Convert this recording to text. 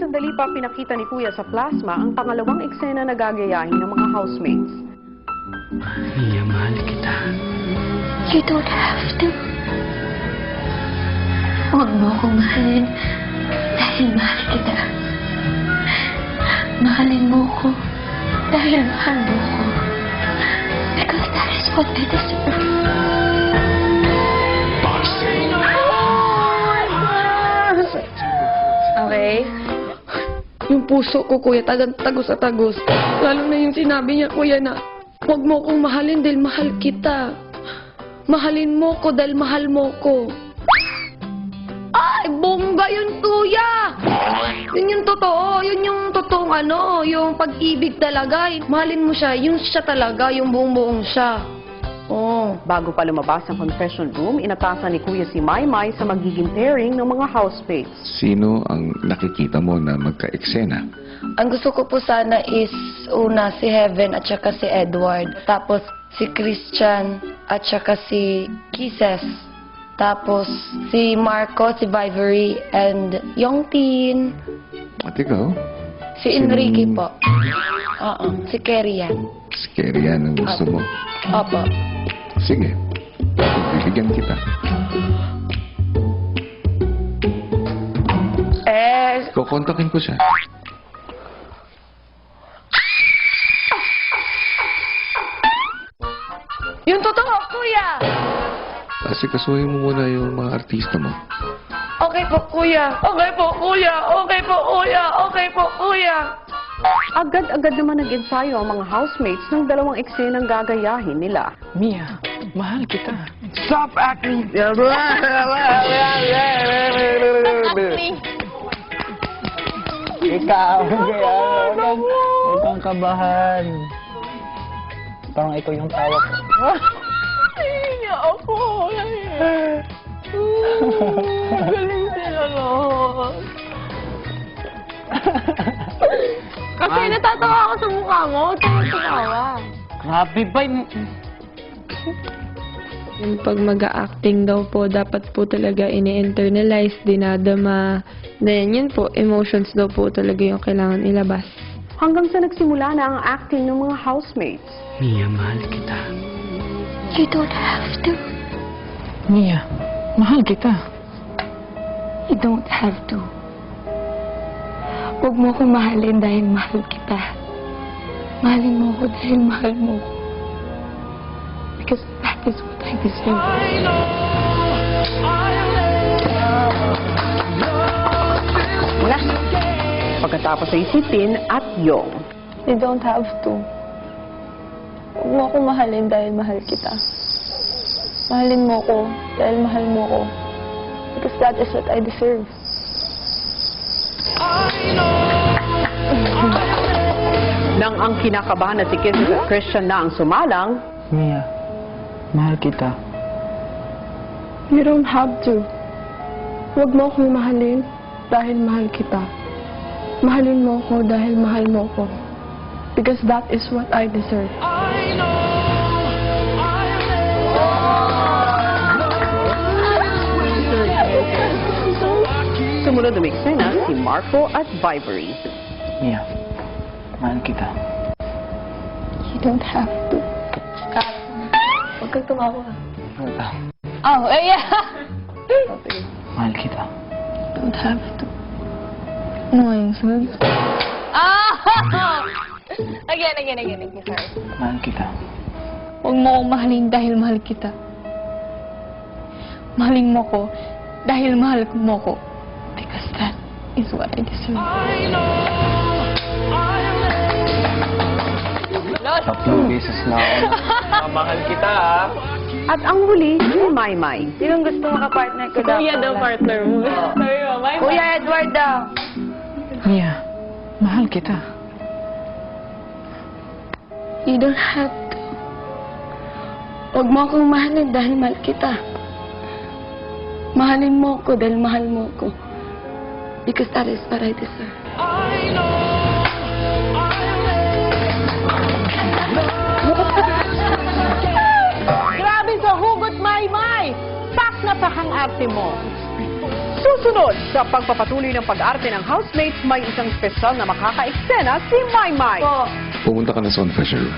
sandali pa pinakita ni Kuya sa plasma ang pangalawang eksena na gagayahin ng mga housemates. Mia, mahal kita. You don't have to. Huwag mo akong mahalin dahil mahal kita. Mahalin mo ko dahil mahal mo ko. Because that is what I deserve. Okay? Yung puso ko, kuya, tagos at tagos. Lalo na yung sinabi niya, kuya, na huwag mo akong mahalin dahil mahal kita. Mahalin mo ko dahil mahal mo ko. Ay, bomba yun, kuya! Yun yung totoo. Yun yung totoong yung pag-ibig talaga. Mahalin mo siya, yung siya talaga, yung buong-buong siya. Oh. Bago pa lumabas ang confession room, inatasan ni Kuya si Maymay sa magiging pairing ng mga housemates. Sino ang nakikita mo na magka-eksena? Ang gusto ko po sana is una si Heaven at saka si Edward. Tapos si Christian at saka si Kisses. Tapos si Marco, si Vivery, and Yongtin. At ikaw? Si Enrique po. Si Kerry yan. Scary yan ang gusto mo. Opo. Sige. Bibigyan kita. Kukontakin ko siya. Yung totoo, kuya! Kasi kasuhin mo muna yung mga artista mo. Okay po, kuya. Okay po, kuya. Okay po, kuya. Okay po, kuya. Agad-agad naman nag-ensayo ang mga housemates ng dalawang eksenang gagayahin nila. Mia, mahal kita. Stop acting! Ikaw, huwag kang kabahan. Parang ikaw yung tawa ko. Niya ako. Galing sila, no? Kasi natatawa ako sa mukha mo. Tumatawa. Grabe ba? Yung pag mag-acting daw po, dapat po talaga ini-internalize, dinadama. Then, yun po, emotions daw po talaga yung kailangan ilabas. Hanggang sa nagsimula na ang acting ng mga housemates. Mia, mahal kita. You don't have to. Mia, mahal kita. You don't have to. Huwag mo akong mahalin dahil mahal kita. Mahalin mo ko dahil mahal mo ko. Because that is what I deserve. Mula. Pagkatapos ay si Tin at Yong. You don't have to. Huwag mo akong mahalin dahil mahal kita. Mahalin mo ko dahil mahal mo ko. Because that is what I deserve. Nang ang kinakabahan na si Kisses at Christian na ang sumalang, Mia, mahal kita. You don't have to. Huwag mo akong mahalin dahil mahal kita. Mahalin mo ko dahil mahal mo ko. Because that is what I deserve. sumunod na eksena si Marco at Vivery. Mia, mahal kita. You don't have to. Huwag kang tumawa. Wala. Oh, yeah! Mahal kita. Don't have to. Ano nga yung sunod? Again, sorry. Mahal kita. Huwag mo akong mahalin dahil mahal kita. Mahalin mo ko dahil mahal mo ko. Because that is what I deserve. Tatlong beses na ako. Mahal kita, ha? At ang huli, si Maymay. Sinong gusto makapartner ko daw? Kuya daw partner mo. Sabi mo, Kuya Edward daw. Mia, mahal kita. You don't have to. Huwag mo akong mahalin dahil mahal kita. Mahalin mo ko dahil mahal mo ko. Because that is what I deserve. Grabe sa hugot, Maymay! Pak na pak ang arte mo. Susunod, sa pagpapatuloy ng pag-arte ng housemates, may isang special na makaka-eksena si Maymay. Pumunta ka na sa confession room.